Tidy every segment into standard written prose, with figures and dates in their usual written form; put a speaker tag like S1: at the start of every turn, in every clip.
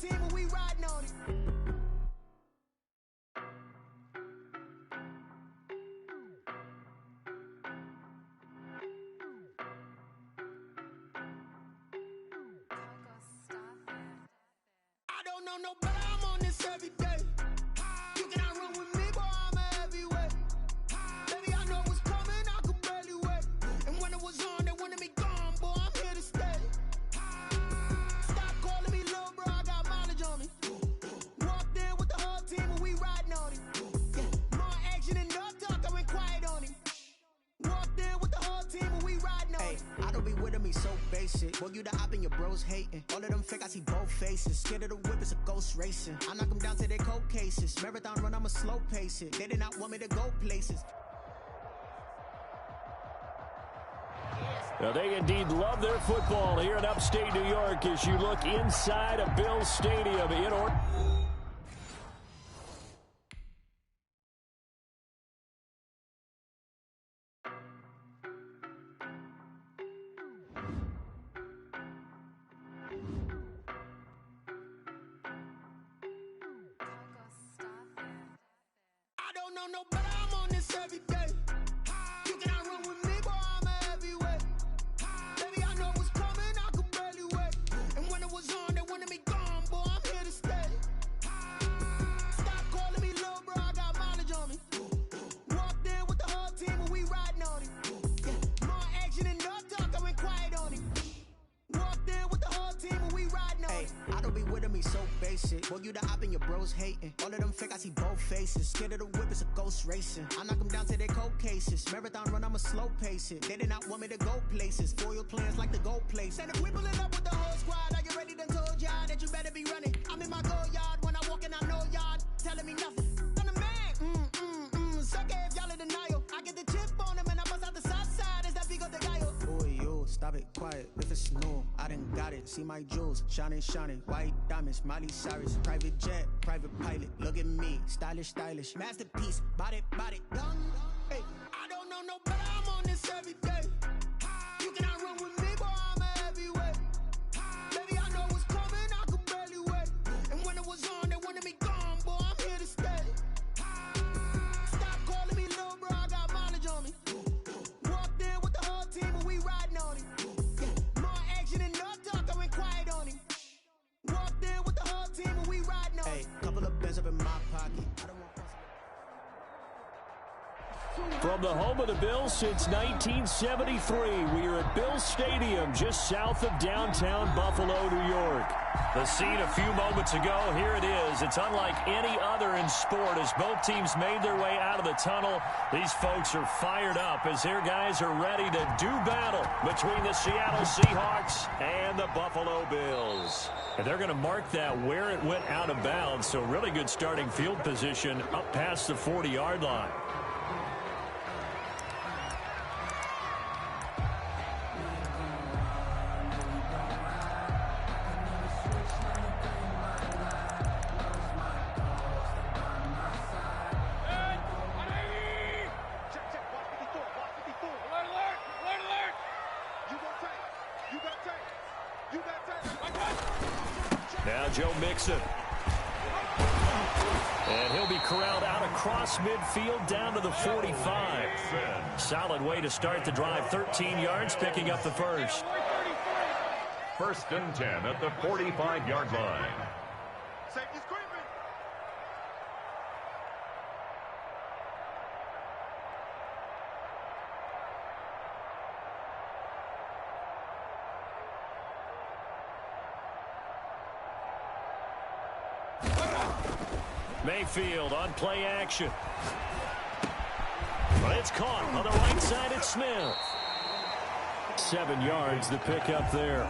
S1: team and we riding on it. I don't know no better, I'm on this every day. You cannot run with me, boy, I'm a heavyweight. Baby, I know what's coming, I could barely wait. And when it was on, they wanted me gone, boy, I'm here to stay. Stop calling me little bro, I got mileage on me. Walked in with the whole team and we riding on it. Yeah, more action and no talk, I went quiet on him. Walked in with the whole team and we riding on it.
S2: I don't be with him, he's so basic. Boy, you the op and your bros hating. All of them fake, I see both faces. Scared of the whip, it's a ghost racing. I knock them down to their cold cases. Marathon run, I'ma slow pace it. They did not want me to go places.
S3: Now, they indeed love their football here in upstate New York as you look inside of Bills Stadium in Orlando.
S1: I don't know no better, I'm on this every day. You cannot run with me, boy, I'm a heavyweight. Baby, I know what's coming, I could barely wait. And when it was on, they wanted me gone, boy, I'm here to stay. Stop calling me little bro, I got mileage on me. Walked in with the whole team and we riding on it. Yeah, more action and no talk, I went quiet on him. Walked in with the whole team and we riding on it.
S2: I don't be with him, he's so basic. Boy, you the op and your bros hating. All of them fake, I see both faces. Scared of the whip, it's a ghost racing. I knock them down to their cold cases. Marathon run, I'ma slow pace it. They did not want me to go places. Foil plans like the gold place.
S1: And if we pulling up with the whole squad, I get ready to told y'all that you better be running. I'm in my go yard, when I walk in, I know y'all telling me nothing. I'm the man, suck it if y'all in denial. I get the chip on them and I bust out the south side, is that big of the guy?
S2: Boy, you, stop it, quiet. If it's new, I done got it. See my jewels, shining, shining. White diamonds, Miley Cyrus. Private jet, private pilot. Look at me, stylish, stylish. Masterpiece, body, done.
S1: Hey, I don't know no better, I'm on this every day. You cannot run with me, boy, I'm a heavyweight. Baby, I know what's coming, I could barely wait. And when it was on, they wanted me gone, boy, I'm here to stay. Stop calling me little bro, I got mileage on me. Walked in with the whole team and we riding on it. Yeah, more action and no talk, I went quiet on him. Walked in with the whole team and we riding on it.
S2: Couple of bins up in my pocket. I don't want
S3: From the home of the Bills since 1973, we are at Bills Stadium just south of downtown Buffalo, New York. The scene a few moments ago, here it is. It's unlike any other in sport as both teams made their way out of the tunnel. These folks are fired up as their guys are ready to do battle between the Seattle Seahawks and the Buffalo Bills. And they're going to mark that where it went out of bounds, so really good starting field position up past the 40-yard line. Now Joe Mixon. And he'll be corralled out across midfield down to the 45. Solid way to start the drive. 13 yards, picking up the first.
S4: 1st and 10 at the 45-yard line.
S1: Safety's creeping.
S3: Mayfield on play action. But it's caught on the right side at Smith. 7 yards the pick up there.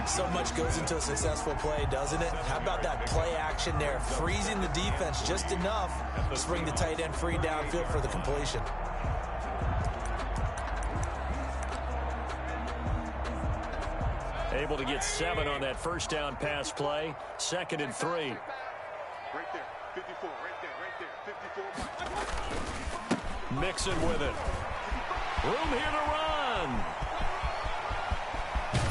S5: So much goes into a successful play, doesn't it? How about that play action there? Freezing the defense just enough to bring the tight end free downfield for the completion.
S3: Able to get 7 on that first down pass play. 2nd and 3.
S1: Right there, 54, right there, 54.
S3: Mixon with it. Room here to run.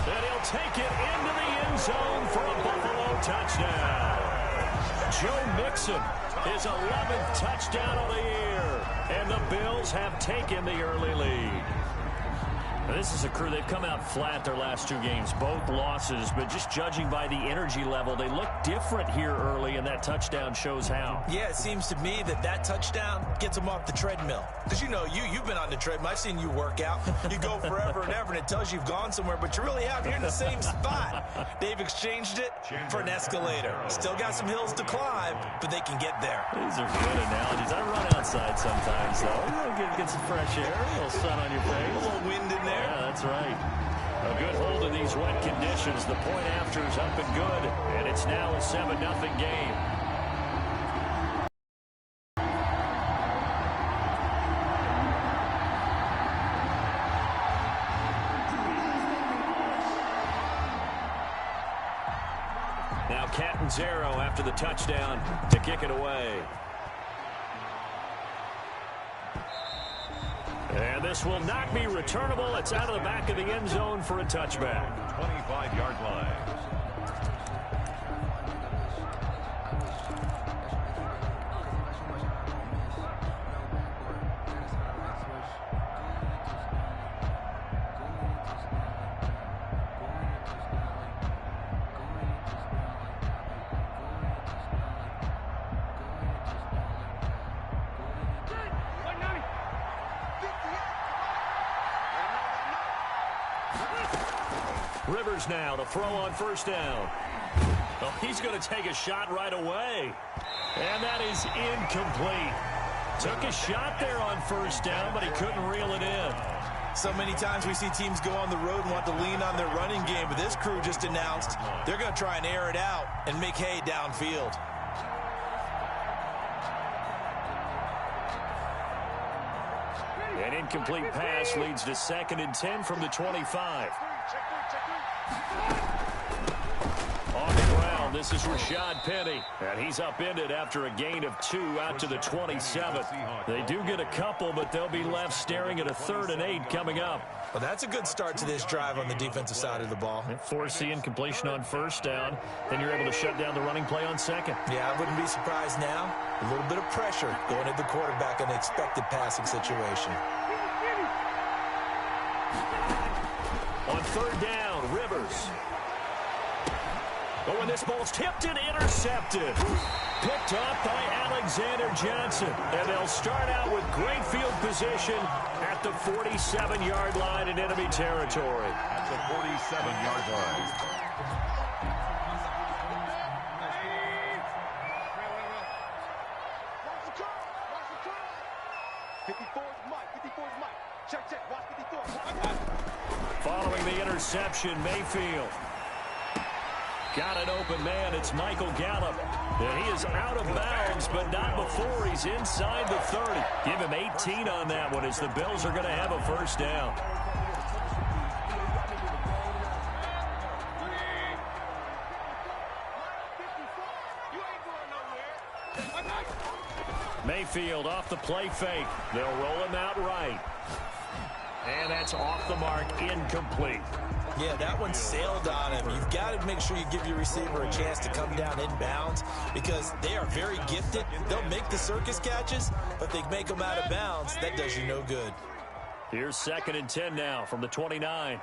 S3: And he'll take it into the end zone for a Buffalo touchdown. Joe Mixon, his 11th touchdown of the year. And the Bills have taken the early lead. Now, this is a crew, they've come out flat their last two games, both losses, but just judging by the energy level, they look different here early, and that touchdown shows how.
S5: Yeah, it seems to me that touchdown gets them off the treadmill. Because, you know, you've been on the treadmill. I've seen you work out. You go forever and ever, and it tells you you've gone somewhere, but you really haven't. You're in the same spot. They've exchanged it for an escalator. Still got some hills to climb, but they can get there.
S3: These are good analogies. I run outside sometimes, though. Get some fresh air, a little sun on your face.
S5: A little wind in there.
S3: Yeah, that's right. A good hold of these wet conditions. The point after is up and good, and it's now a 7-0 game. Now Catanzaro after the touchdown to kick it away. And this will not be returnable. It's out of the back of the end zone for a touchback.
S4: 25-yard line.
S3: Rivers now to throw on first down. Oh, he's going to take a shot right away. And that is incomplete. Took a shot there on first down, but he couldn't reel it in.
S5: So many times we see teams go on the road and want to lean on their running game, but this crew just announced they're going to try and air it out and make hay downfield.
S3: An incomplete pass leads to 2nd and 10 from the 25. On the ground, this is Rashad Penny, and he's upended after a gain of 2 out to the 27. They do get a couple, but they'll be left staring at a 3rd and 8 coming up.
S5: Well, that's a good start to this drive on the defensive side of the ball.
S3: Force the incompletion on first down, then you're able to shut down the running play on 2nd.
S5: Yeah, I wouldn't be surprised now. A little bit of pressure going at the quarterback in an expected passing situation.
S3: On 3rd down, Rivers. Oh, and this ball's tipped and intercepted. Picked off by Alexander Johnson. And they'll start out with great field position at the 47-yard line in enemy territory.
S4: At the 47-yard line.
S3: Following the interception, Mayfield. Got an open man. It's Michael Gallup. And he is out of bounds, but not before he's inside the 30. Give him 18 on that one as the Bills are going to have a first down. Mayfield off the play fake. They'll roll him out right. And that's off the mark, incomplete.
S5: Yeah, that one sailed on him. You've got to make sure you give your receiver a chance to come down inbounds because they are very gifted. They'll make the circus catches, but they make them out of bounds. That does you no good.
S3: Here's 2nd and 10 now from the 29.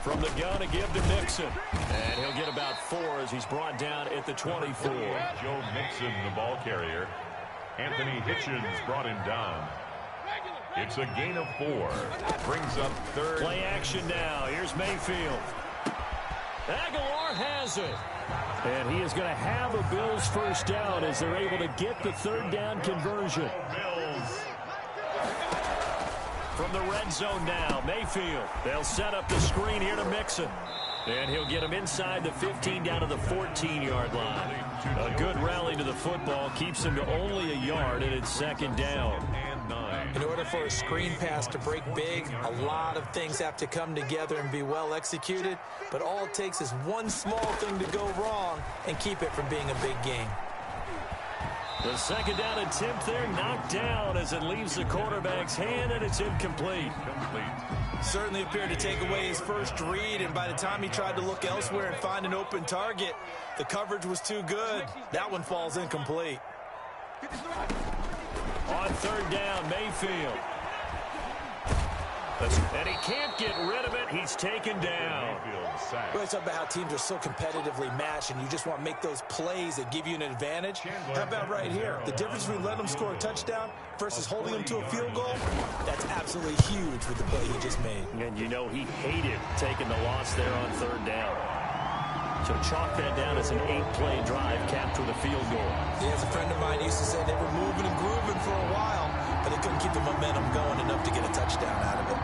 S3: From the gun to give to Mixon. And he'll get about 4 as he's brought down at the 24.
S4: Joe Mixon, the ball carrier. Anthony Hitchens brought him down. It's a gain of 4. Brings up 3rd.
S3: Play action now. Here's Mayfield. Aguilar has it. And he is going to have a Bills first down as they're able to get the 3rd down conversion.
S4: Bills.
S3: From the red zone now, Mayfield. They'll set up the screen here to Mixon. And he'll get him inside the 15 down to the 14-yard line. A good rally to the football keeps him to only a yard, and it's 2nd down.
S5: In order for a screen pass to break big, a lot of things have to come together and be well executed. But all it takes is one small thing to go wrong and keep it from being a big game.
S3: The second down attempt there knocked down as it leaves the quarterback's hand, and it's incomplete.
S5: Certainly appeared to take away his first read, and by the time he tried to look elsewhere and find an open target, the coverage was too good. That one falls incomplete.
S3: On third down, Mayfield. And he can't get rid of it. He's taken down.
S5: We're talking about how teams are so competitively matched, and you just want to make those plays that give you an advantage. How about right here? The difference between letting them score a touchdown versus holding them to a field goal, that's absolutely huge with the play he just made.
S3: And you know he hated taking the loss there on third down. So chalk that down as an 8-play drive capped with a field goal.
S5: Yeah, as a friend of mine used to say, they were moving and grooving for a while, but they couldn't keep the momentum going enough to get a touchdown out of it.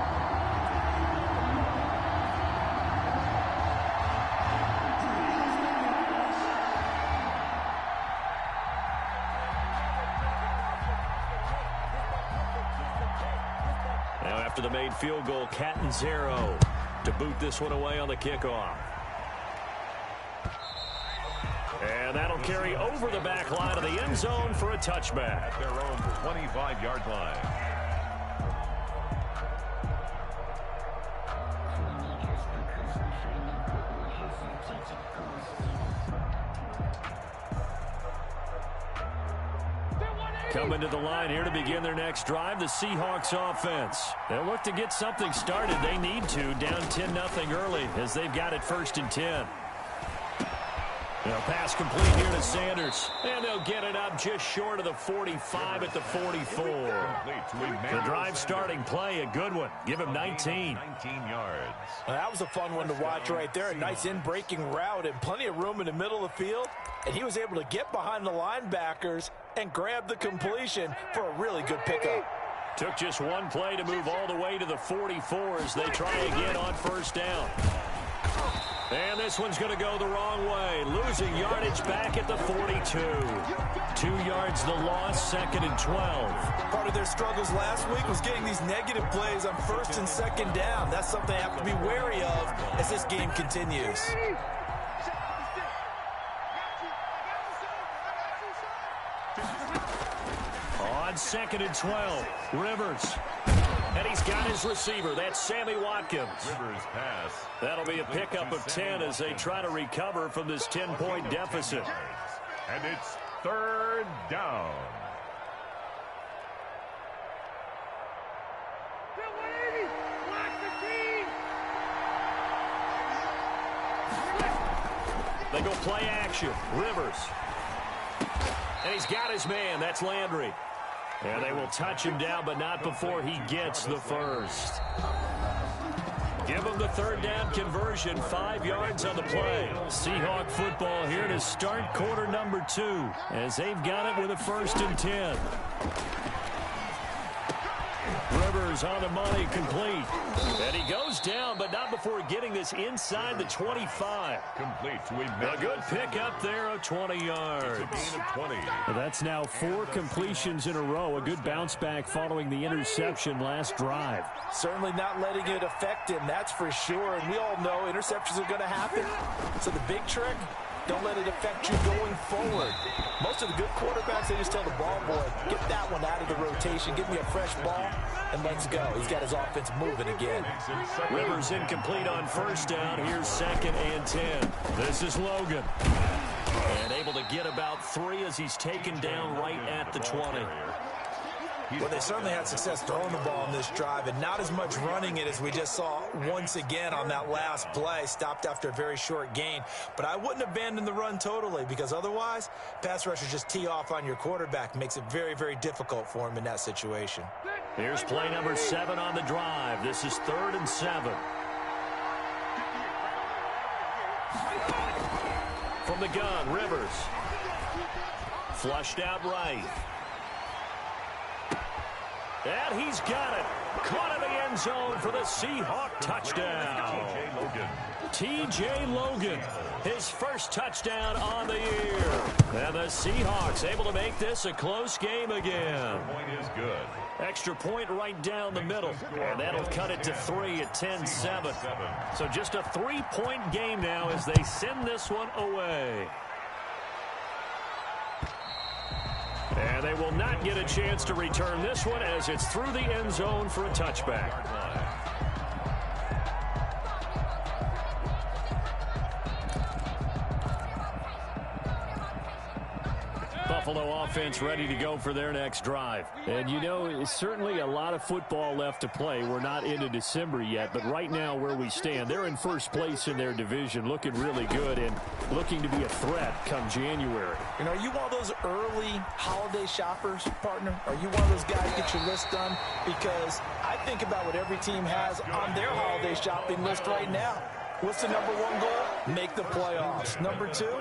S3: Now after the made field goal, Catanzaro to boot this one away on the kickoff. And that'll carry over the back line of the end zone for a touchback.
S4: At their own 25-yard line.
S3: Coming to the line here to begin their next drive, the Seahawks offense. They'll look to get something started. They need to, down 10-0 early as they've got it 1st and 10. Pass complete here to Sanders. And they'll get it up just short of the 45 at the 44. The drive starting play, a good one. Give him 19.
S4: 19 yards.
S5: Well, that was a fun one to watch right there. A nice in-breaking route and plenty of room in the middle of the field. And he was able to get behind the linebackers and grab the completion for a really good pickup.
S3: Took just one play to move all the way to the 44 as they try again on 1st down. And this one's going to go the wrong way. Losing yardage back at the 42. 2 yards the loss, 2nd and 12.
S5: Part of their struggles last week was getting these negative plays on 1st and 2nd down. That's something they have to be wary of as this game continues.
S3: On 2nd and 12, Rivers. And he's got his receiver. That's Sammy Watkins.
S4: Rivers pass.
S3: That'll be a pickup of 10 as they try to recover from this 10-point deficit.
S4: And it's 3rd down.
S3: They go play action. Rivers. And he's got his man. That's Landry. And they will touch him down, but not before he gets the first. Give him the 3rd down conversion, 5 yards on the play. Seahawk football here to start quarter number 2 as they've got it with a 1st and 10. Rivers on the money, complete. And he goes down, but not before getting this inside the 25.
S4: Complete to
S3: a good pickup there of 20 yards.
S4: It's a gain of 20.
S3: That's now 4 completions in a row. A good bounce back following the interception last drive.
S5: Certainly not letting it affect him, that's for sure. And we all know interceptions are going to happen. So the big trick, don't let it affect you going forward. Most of the good quarterbacks, they just tell the ball boy, get that one out of the rotation, give me a fresh ball, and let's go. He's got his offense moving again.
S3: Rivers incomplete on 1st down. Here's 2nd and 10. This is Logan. And able to get about 3 as he's taken down right at the 20.
S5: Well, they certainly had success throwing the ball on this drive and not as much running it as we just saw once again on that last play. Stopped after a very short gain. But I wouldn't abandon the run totally because otherwise, pass rushers just tee off on your quarterback. Makes it very, very difficult for him in that situation.
S3: Here's play number 7 on the drive. This is 3rd and 7. From the gun, Rivers. Flushed out right. And he's got it. Caught in the end zone for the Seahawk touchdown. T.J. Logan, his first touchdown on the year. And the Seahawks able to make this a close game again.
S4: Point is good.
S3: Extra point right down the middle. And that'll cut it to 3 at 10-7. So just a 3-point game now as they send this one away. And they will not get a chance to return this one as it's through the end zone for a touchback. Buffalo offense ready to go for their next drive. And you know, it's certainly a lot of football left to play. We're not into December yet, but right now where we stand, they're in first place in their division, looking really good and looking to be a threat come January.
S5: You know, are you one of those early holiday shoppers, partner? Are you one of those guys get your list done? Because I think about what every team has on their holiday shopping list right now. What's the number one goal? Make the playoffs. Number two,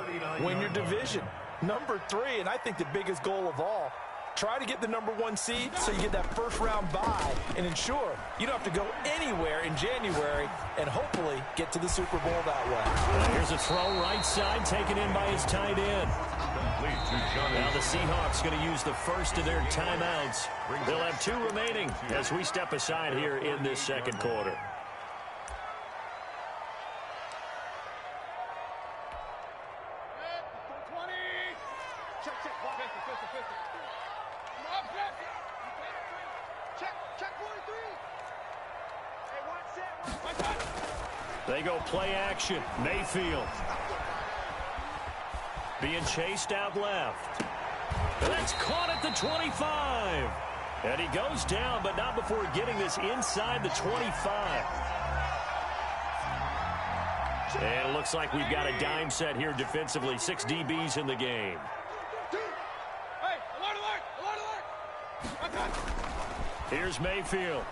S5: win your division. Number three, and I think the biggest goal of all, try to get the number one seed so you get that first round bye and ensure you don't have to go anywhere in January and hopefully get to the Super Bowl that way.
S3: Here's a throw right side taken in by his tight end. Now the Seahawks going to use the first of their timeouts. They'll have 2 remaining as we step aside here in this second quarter. They go play action. Mayfield being chased out left. That's caught at the 25. And he goes down, but not before getting this inside the 25. And it looks like we've got a dime set here defensively. 6 DBs in the game. Here's Mayfield.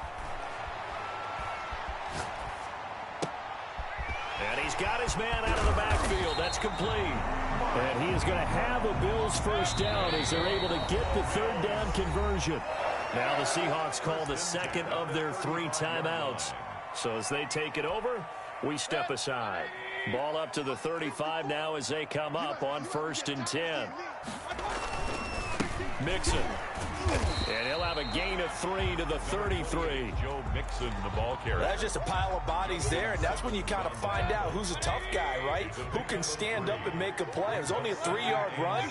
S3: And he's got his man out of the backfield. That's complete. And he is going to have a Bills first down as they're able to get the third down conversion. Now the Seahawks call the second of their 3 timeouts. So as they take it over, we step aside. Ball up to the 35 now as they come up on 1st and 10. Mixon. And he'll have a gain of 3 to the 33.
S4: Joe Mixon, the ball carrier.
S5: That's just a pile of bodies there, and that's when you kind of find out who's a tough guy, right? Who can stand up and make a play. It was only a 3-yard run,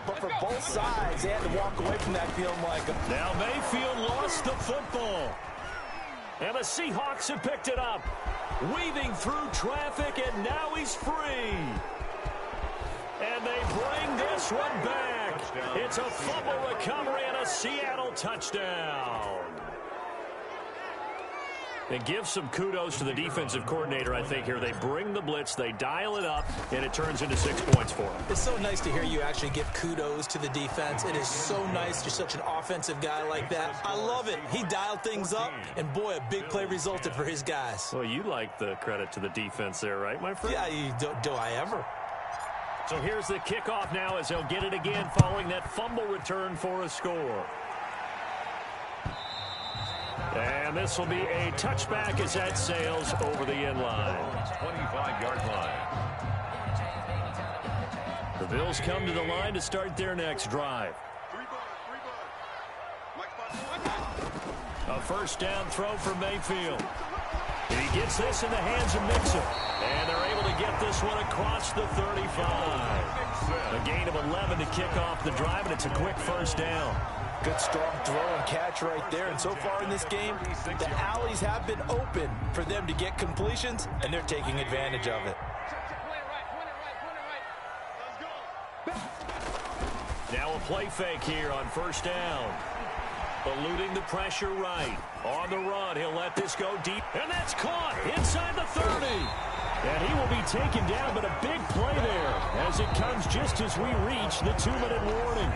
S5: but for both sides, they had to walk away from that feeling like a...
S3: Now Mayfield lost the football. And the Seahawks have picked it up. Weaving through traffic, and now he's free. And they bring this one back. It's a fumble recovery and a Seattle touchdown. And give some kudos to the defensive coordinator, I think, here. They bring the blitz, they dial it up, and it turns into 6 points for them.
S5: It's so nice to hear you actually give kudos to the defense. It is so nice. You're such an offensive guy like that. I love it. He dialed things up, and boy, a big play resulted for his guys.
S3: Well, you like the credit to the defense there, right, my friend?
S5: Yeah, do I ever?
S3: So here's the kickoff now as they'll get it again following that fumble return for a score. And this will be a touchback as that sails over the end line.
S4: 25-yard line.
S3: The Bills come to the line to start their next drive. A first down throw for Mayfield. And he gets this in the hands of Mixon. And they're able to get this one across the 35. A gain of 11 to kick off the drive, and it's a quick first down.
S5: Good strong throw and catch right there. And so far in this game, the alleys have been open for them to get completions, and they're taking advantage of it.
S3: Now a play fake here on first down. Eluding the pressure right. On the run, he'll let this go deep. And that's caught inside the 30. And he will be taken down, but a big play there as it comes just as we reach the 2-minute warning.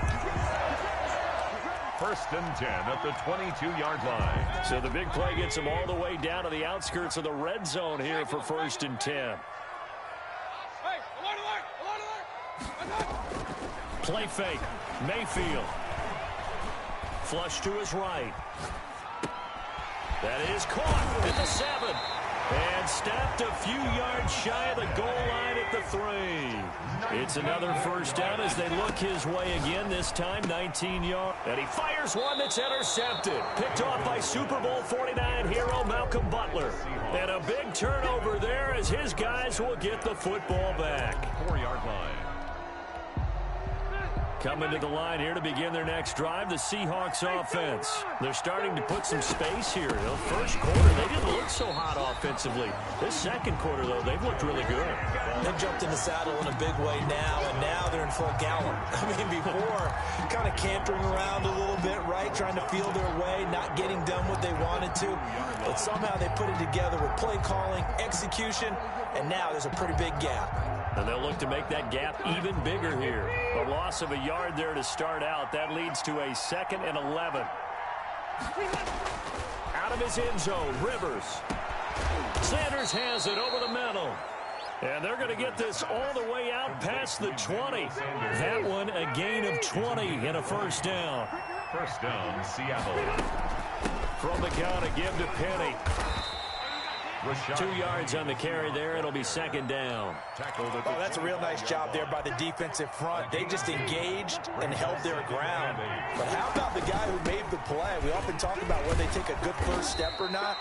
S4: 1st and 10 at the 22-yard line.
S3: So the big play gets him all the way down to the outskirts of the red zone here for 1st and 10. Play fake. Mayfield. Flush to his right. That is caught at the 7. And stepped a few yards shy of the goal line at the 3. It's another first down as they look his way again, this time 19 yards. And he fires one that's intercepted. Picked off by Super Bowl 49 hero Malcolm Butler. And a big turnover there as his guys will get the football back.
S4: 4-yard line.
S3: Coming to the line here to begin their next drive, the Seahawks offense. They're starting to put some space here. The first quarter, they didn't look so hot offensively. This second quarter, though, they've looked really good.
S5: They've jumped in the saddle in a big way now, and now they're in full gallop. I mean, before, kind of cantering around a little bit, right, trying to feel their way, not getting done what they wanted to. But somehow they put it together with play calling, execution, and now there's a pretty big gap.
S3: And they'll look to make that gap even bigger here. A loss of a yard there to start out. That leads to a 2nd and 11. Out of his end zone, Rivers. Sanders has it over the middle. And they're going to get this all the way out past the 20. That one a gain of 20 and a first down.
S4: First down, Seattle.
S3: From the gun, a give to Penny. 2 yards on the carry there. It'll be 2nd down.
S5: Oh, that's a real nice job there by the defensive front. They just engaged and held their ground. But how about the guy who made the play? We often talk about whether they take a good first step or not.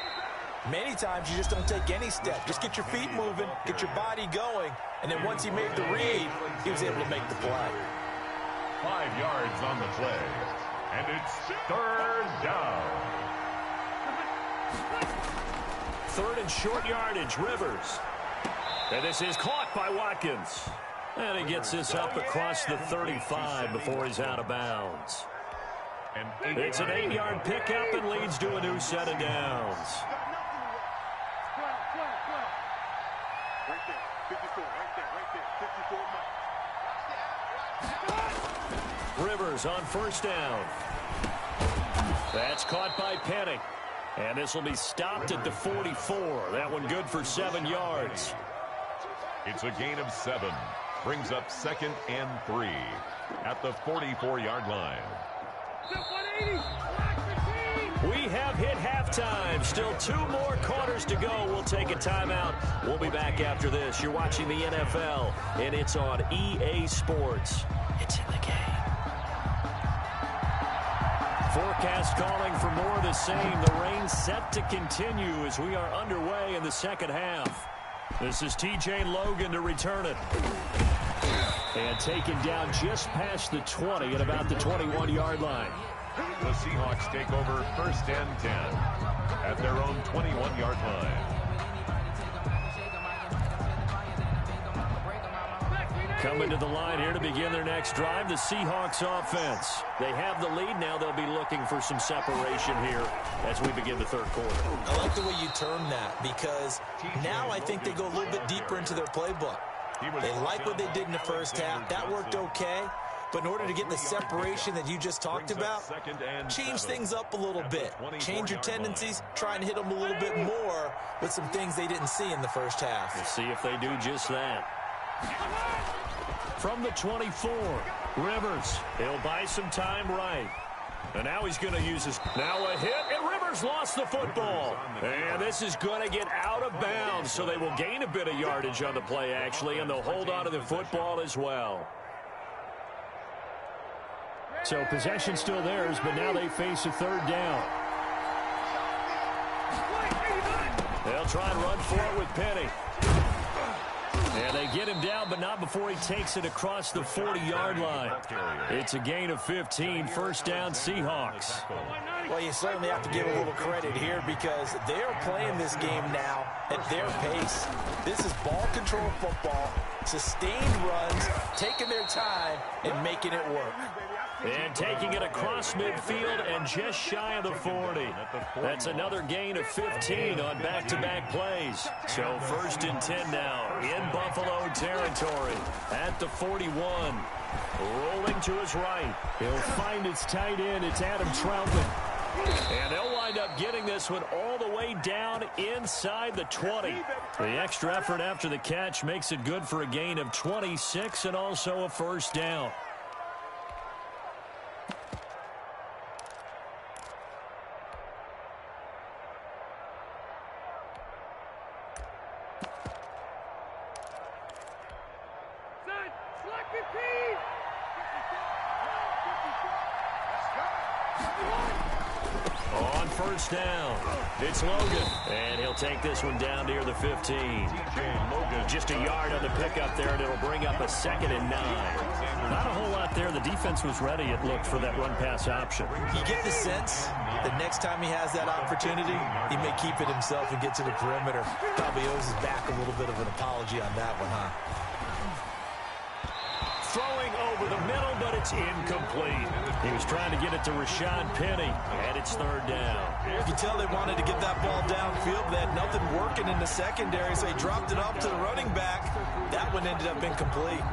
S5: Many times you just don't take any step. Just get your feet moving, get your body going, and then once he made the read, he was able to make the play.
S4: 5 yards on the play, and it's 3rd down.
S3: 3rd and short yardage, Rivers. And this is caught by Watkins. And he gets this up across the 35 before he's out of bounds. It's an 8-yard pickup and leads to a new set of downs. Rivers on first down. That's caught by Penny. And this will be stopped at the 44. That one good for 7 yards.
S4: It's a gain of 7. Brings up 2nd and 3 at the 44-yard line.
S3: We have hit halftime. Still 2 more quarters to go. We'll take a timeout. We'll be back after this. You're watching the NFL, and it's on EA Sports. It's in the game. Forecast calling for more of the same. The rain set to continue as we are underway in the second half. This is TJ Logan to return it. And taken down just past the 20 at about the 21-yard line.
S4: The Seahawks take over 1st and 10 at their own 21-yard line.
S3: Coming to the line here to begin their next drive, the Seahawks offense. They have the lead. Now they'll be looking for some separation here as we begin the 3rd quarter.
S5: I like the way you term that because now I think they go a little bit deeper into their playbook. They like what they did in the first half. That worked okay. But in order to get the separation that you just talked about, change things up a little bit. Change your tendencies, try and hit them a little bit more with some things they didn't see in the first half.
S3: We'll see if they do just that. From the 24, Rivers. He'll buy some time right. And now he's going to use his... Now a hit, and Rivers lost the football. And this is going to get out of bounds, so they will gain a bit of yardage on the play, actually, and they'll hold on to the football as well. So possession still theirs, but now they face a 3rd down. They'll try and run for it with Penny. And they get him down, but not before he takes it across the 40-yard line. It's a gain of 15, 1st down Seahawks.
S5: Well, you certainly have to give a little credit here because they're playing this game now at their pace. This is ball control football, sustained runs, taking their time and making it work.
S3: And taking it across midfield and just shy of the 40. That's another gain of 15 on back-to-back plays. So 1st and 10 now in Buffalo territory at the 41. Rolling to his right. He'll find its tight end. It's Adam Troutman. And they'll wind up getting this one all the way down inside the 20. The extra effort after the catch makes it good for a gain of 26 and also a 1st down. On 1st down, it's Logan. And he'll take this one down near the 15. Just a yard on the pickup there, and it'll bring up a 2nd and 9. Not a whole lot there. The defense was ready, it looked, for that run-pass option.
S5: You get the sense that next time he has that opportunity, he may keep it himself and get to the perimeter. Probably owes his back a little bit of an apology on that one, huh?
S3: Throwing over the middle, but it's incomplete. He was trying to get it to Rashawn Penny, and it's third down.
S5: You can tell they wanted to get that ball downfield, but they had nothing working in the secondary, so he dropped it off to the running back. That one ended up incomplete.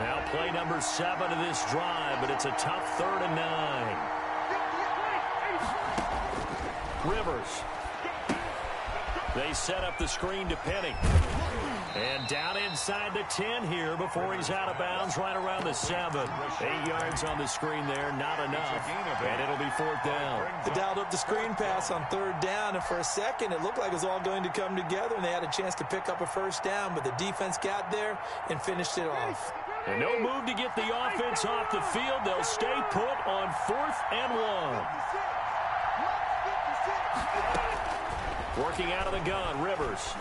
S3: Now play number 7 of this drive, but it's a tough 3rd and 9. Rivers. They set up the screen to Penny. And down inside the 10 here before he's out of bounds right around the 7. 8 yards on the screen there, not enough. And it'll be 4th down.
S5: They dialed up the screen pass on 3rd down, and for a second it looked like it was all going to come together, and they had a chance to pick up a 1st down, but the defense got there and finished it off.
S3: And no move to get the offense off the field. They'll stay put on 4th and 1. Working out of the gun, Rivers.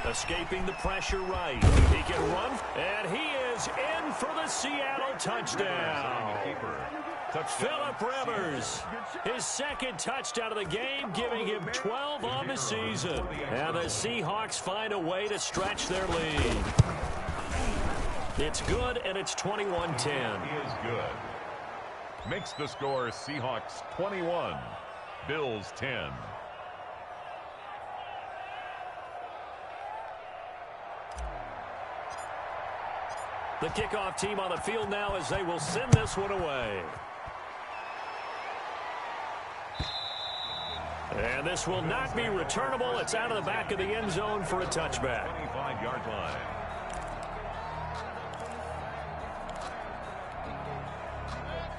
S3: Escaping the pressure right. He can run, and he is in for the Seattle touchdown. Phillip Rivers, his 2nd touchdown of the game, giving him 12 on the season. And the Seahawks find a way to stretch their lead. It's good, and it's 21-10.
S4: He is good. Makes the score Seahawks 21, Bills 10.
S3: The kickoff team on the field now as they will send this one away. And this will not be returnable. It's out of the back of the end zone for a touchback.
S4: 25-yard line.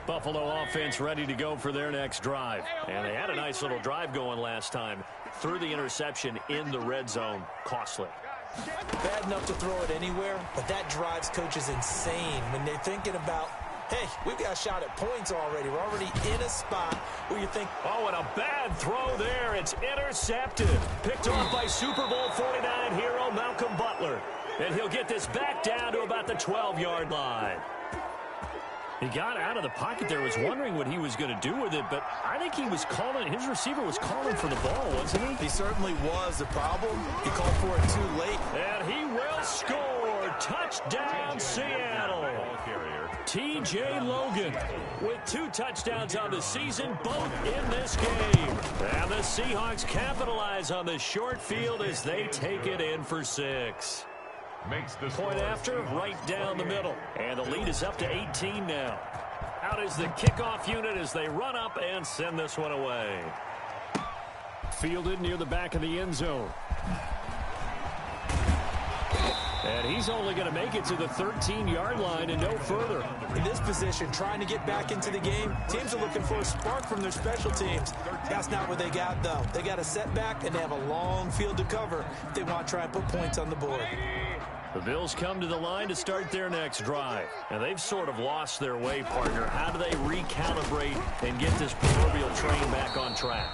S3: Buffalo offense ready to go for their next drive. And they had a nice little drive going last time. Threw the interception in the red zone. Costly.
S5: Bad enough to throw it anywhere, but that drives coaches insane when they're thinking about, hey, we've got a shot at points already. We're already in a spot where you think,
S3: oh, and a bad throw there. It's intercepted. Picked off by Super Bowl 49 hero Malcolm Butler. And he'll get this back down to about the 12-yard line. He got out of the pocket there, was wondering what he was going to do with it, but I think he was calling, his receiver was calling for the ball, wasn't he?
S5: He certainly was. The problem, he called for it too late.
S3: And he will score. Touchdown, Seattle. T.J. Logan with 2 touchdowns on the season, both in this game. And the Seahawks capitalize on the short field as they take it in for 6.
S4: Makes the
S3: point after, right down the middle. And the lead is up to 18 now. Out is the kickoff unit as they run up and send this one away. Fielded near the back of the end zone. And he's only going to make it to the 13-yard line and no further.
S5: In this position, trying to get back into the game, teams are looking for a spark from their special teams. That's not what they got, though. They got a setback, and they have a long field to cover if they want to try and put points on the board.
S3: The Bills come to the line to start their next drive. And they've sort of lost their way, partner. How do they recalibrate and get this proverbial train back on track?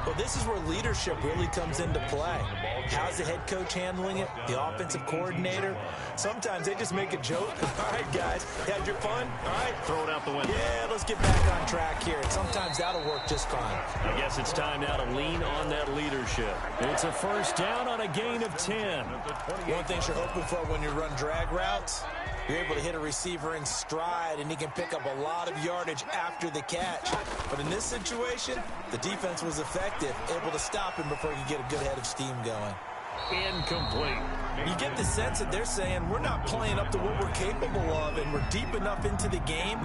S5: Well, this is where leadership really comes into play. How's the head coach handling it? The offensive coordinator? Sometimes they just make a joke. All right, guys, had your fun? All right.
S3: Throw it out the window.
S5: Yeah, let's get back on track here. And sometimes that'll work just fine.
S3: I guess it's time now to lean on that leadership. It's a 1st down on a gain of 10.
S5: One thing you're hoping for when you run drag routes, you're able to hit a receiver in stride, and he can pick up a lot of yardage after the catch. But in this situation, the defense was effective, able to stop him before he could get a good head of steam going.
S3: Incomplete.
S5: You get the sense that they're saying we're not playing up to what we're capable of, and we're deep enough into the game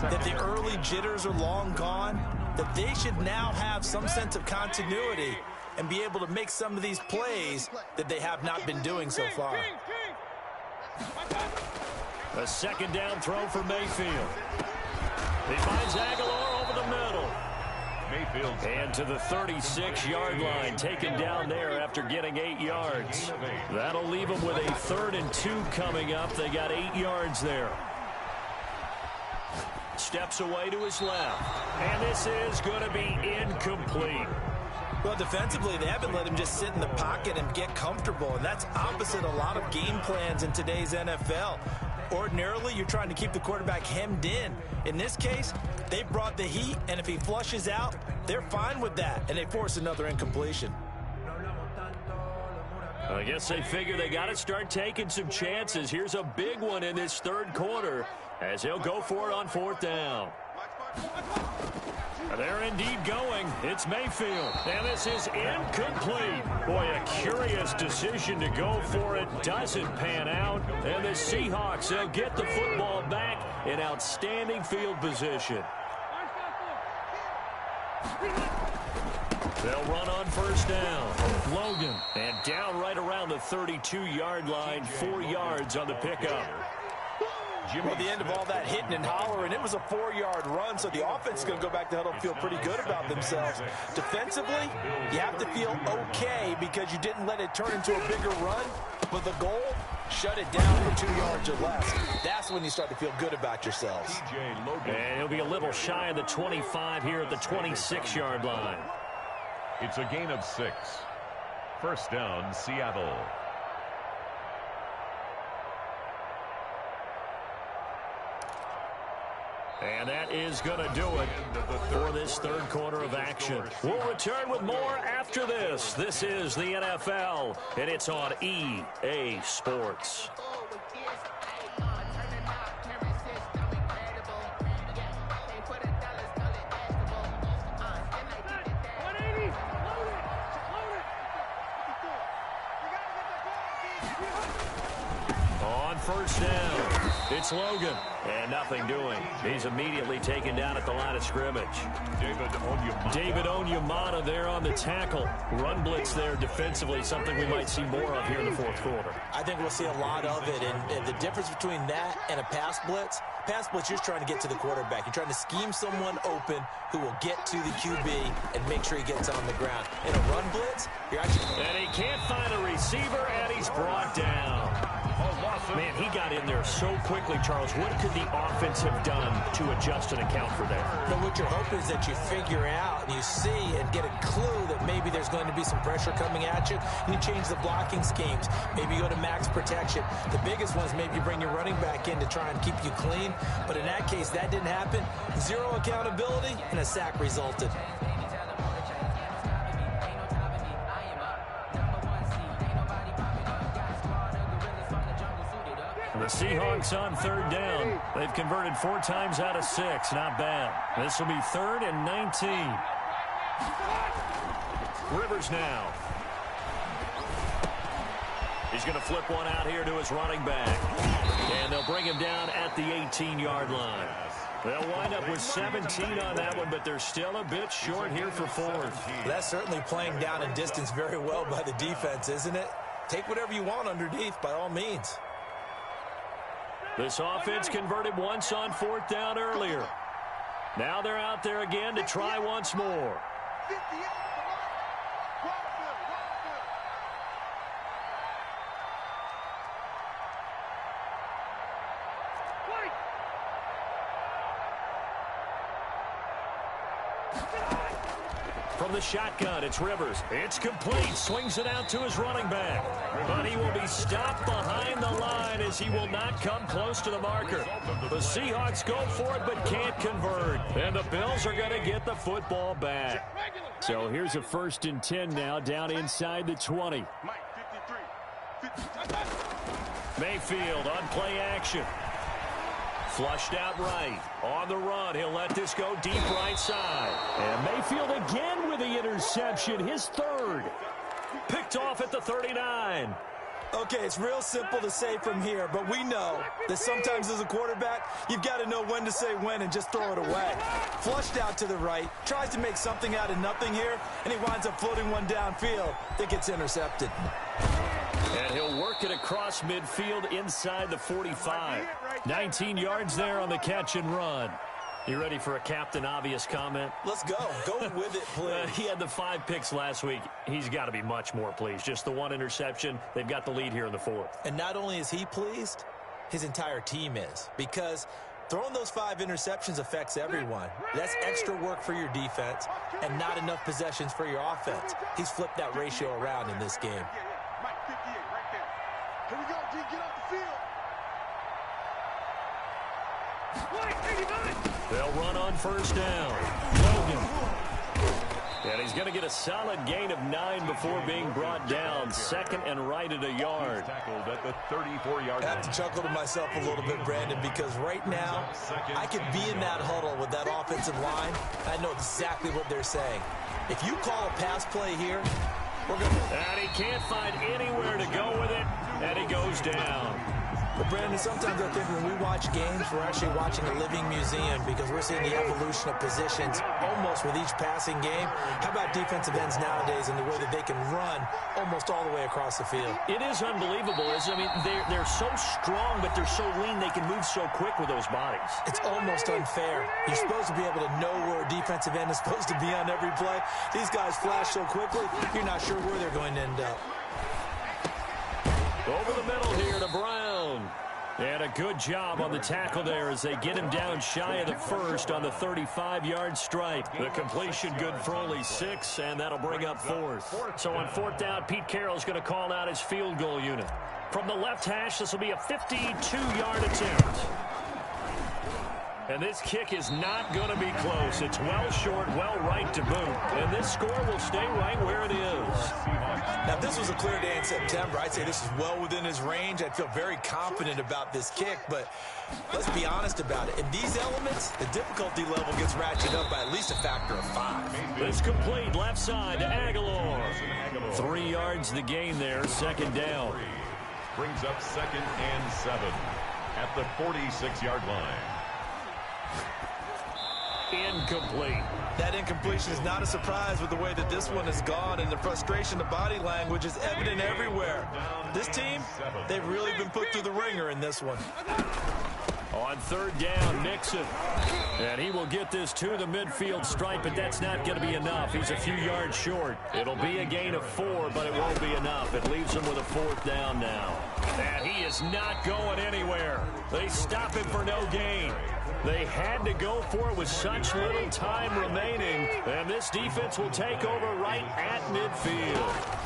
S5: that the early jitters are long gone, that they should now have some sense of continuity and be able to make some of these plays that they have not been doing so far.
S3: A 2nd down throw for Mayfield. He finds Aguilar over the middle.
S4: Mayfield.
S3: And to the 36-yard line, taken down there after getting 8 yards. That'll leave them with a 3rd and 2 coming up. They got 8 yards there. Steps away to his left. And this is going to be incomplete.
S5: Well, defensively, they haven't let him just sit in the pocket and get comfortable, and that's opposite a lot of game plans in today's NFL. Ordinarily, you're trying to keep the quarterback hemmed in. In this case, they brought the heat, and if he flushes out, they're fine with that, and they force another incompletion.
S3: I guess they figure they got to start taking some chances. Here's a big one in this third quarter as he'll go for it on fourth down. They're indeed going. It's Mayfield. And this is incomplete. Boy, a curious decision to go for it. Doesn't pan out. And the Seahawks, they'll get the football back in outstanding field position. They'll run on first down. Logan. And down right around the 32-yard line. 4 yards on the pickup.
S5: Well, the end of all that hitting and hollering, it was a 4-yard run, so the offense is going to go back to huddle and feel pretty good about themselves. Defensively, you have to feel okay because you didn't let it turn into a bigger run, but the goal, shut it down for 2 yards or less. That's when you start to feel good about yourselves.
S3: And he'll be a little shy of the 25 here at the 26-yard line.
S4: It's a gain of 6. First down, Seattle.
S3: And that is going to do it for this third quarter of action. We'll return with more after this. This is the NFL, and it's on EA Sports. On first down, it's Logan, and nothing doing. He's immediately taken down at the line of scrimmage. David Onyemata there on the tackle. Run blitz there defensively, something we might see more of here in the fourth quarter.
S5: I think we'll see a lot of it, and the difference between that and a pass blitz, you're trying to get to the quarterback. You're trying to scheme someone open who will get to the QB and make sure he gets on the ground. In a run blitz, you're actually...
S3: And he can't find a receiver, and he's brought down. Man, he got in there so quickly, Charles. What could the offense have done to adjust and account for that?
S5: But what you're hoping is that you figure out and you see and get a clue that maybe there's going to be some pressure coming at you, and you change the blocking schemes. Maybe you go to max protection. The biggest one is maybe you bring your running back in to try and keep you clean. But in that case, that didn't happen. Zero accountability, and a sack resulted.
S3: The Seahawks on third down. They've converted 4 times out of 6. Not bad. This will be 3rd and 19. Rivers now. He's going to flip one out here to his running back. And they'll bring him down at the 18-yard line. They'll wind up with 17 on that one, but they're still a bit short here for 4th.
S5: That's certainly playing down in distance very well by the defense, isn't it? Take whatever you want underneath, by all means.
S3: This offense converted once on 4th down earlier. Now they're out there again to try once more. From the shotgun, it's Rivers. It's complete. Swings it out to his running back. But he will be stopped behind the line as he will not come close to the marker. The Seahawks go for it but can't convert. And the Bills are going to get the football back. So here's a 1st and 10 now down inside the 20. Mayfield on play action. Flushed out right. On the run, he'll let this go deep right side. And Mayfield again with the interception, his 3rd. Picked off at the 39.
S5: Okay, it's real simple to say from here, but we know that sometimes as a quarterback, you've got to know when to say when and just throw it away. Flushed out to the right, tries to make something out of nothing here, and he winds up floating one downfield that gets intercepted.
S3: And he'll work it across midfield inside the 45. 19 yards there on the catch and run. You ready for a Captain Obvious comment?
S5: Let's go. Go with it, please.
S3: He had the 5 picks last week. He's got to be much more pleased. Just the 1 interception. They've got the lead here in the 4th.
S5: And not only is he pleased, his entire team is. Because Throwing those 5 interceptions affects everyone. That's extra work for your defense and not enough possessions for your offense. He's flipped that ratio around in this game.
S1: Mike 58 right there. Here we go, D. Get off the field.
S3: They'll run on first down. Logan. And he's going to get a solid gain of 9 before being brought down. Second and right at a yard.
S4: Tackled at the 34-yard line.
S5: I have to chuckle to myself a little bit, Brandon, because right now I could be in that huddle with that offensive line. I know exactly what they're saying. If you call a pass play here, we're going to...
S3: And he can't find anywhere to go with it, and he goes down.
S5: But, Brandon, sometimes I think when we watch games, we're actually watching a living museum because we're seeing the evolution of positions almost with each passing game. How about defensive ends nowadays and the way that they can run almost all the way across the field?
S3: It is unbelievable, isn't it? I mean, they're so strong, but they're so lean, they can move so quick with those bodies.
S5: It's almost unfair. You're supposed to be able to know where a defensive end is supposed to be on every play. These guys flash so quickly, you're not sure where they're going to end up.
S3: Over the middle here to Brown. And a good job on the tackle there as they get him down shy of the first on the 35-yard stripe. The completion good for only 6, and that'll bring up 4th. So on 4th down, Pete Carroll's going to call out his field goal unit. From the left hash, this will be a 52-yard attempt. And this kick is not going to be close. It's well short, well right to boot. And this score will stay right where it is.
S5: Now, if this was a clear day in September, I'd say this is well within his range. I'd feel very confident about this kick, but let's be honest about it. In these elements, the difficulty level gets ratcheted up by at least a factor of 5.
S3: It's complete left side to Aguilar. 3 yards the gain there, second down.
S4: Brings up 2nd and 7 at the 46-yard line.
S3: Incomplete.
S5: That incompletion is not a surprise with the way that this one has gone, and the frustration, the body language is evident everywhere. This team, they've really been put through the ringer in this one.
S3: On 3rd down, Nixon. And he will get this to the midfield stripe, but that's not going to be enough. He's a few yards short. It'll be a gain of 4, but it won't be enough. It leaves him with a 4th down now. And he is not going anywhere. They stop him for no gain. They had to go for it with such little time remaining. And this defense will take over right at midfield.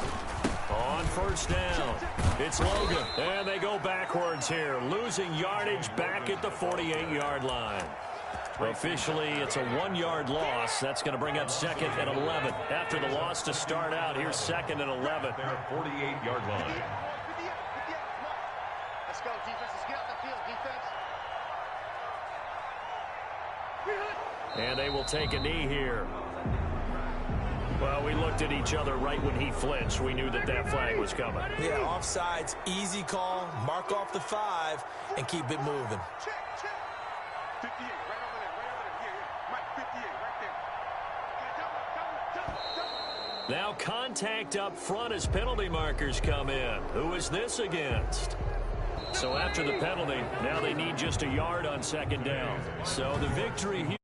S3: On 1st down, it's Logan. And they go backwards here, losing yardage back at the 48-yard line. Officially, it's a 1-yard loss. That's going to bring up 2nd and 11. After the loss to start out, here's 2nd and 11.
S4: Their 48-yard line.
S1: Let's go, defense. Let's get out the field, defense.
S3: And they will take a knee here. Well, we looked at each other right when he flinched. We knew that that flag was coming.
S5: Yeah, offsides, easy call, mark off the 5, and keep it moving.
S1: Check. 58, right over there, Yeah. Mike 58, right there.
S3: Now contact up front as penalty markers come in. Who is this against? So after the penalty, now they need just a yard on 2nd down. So the victory here.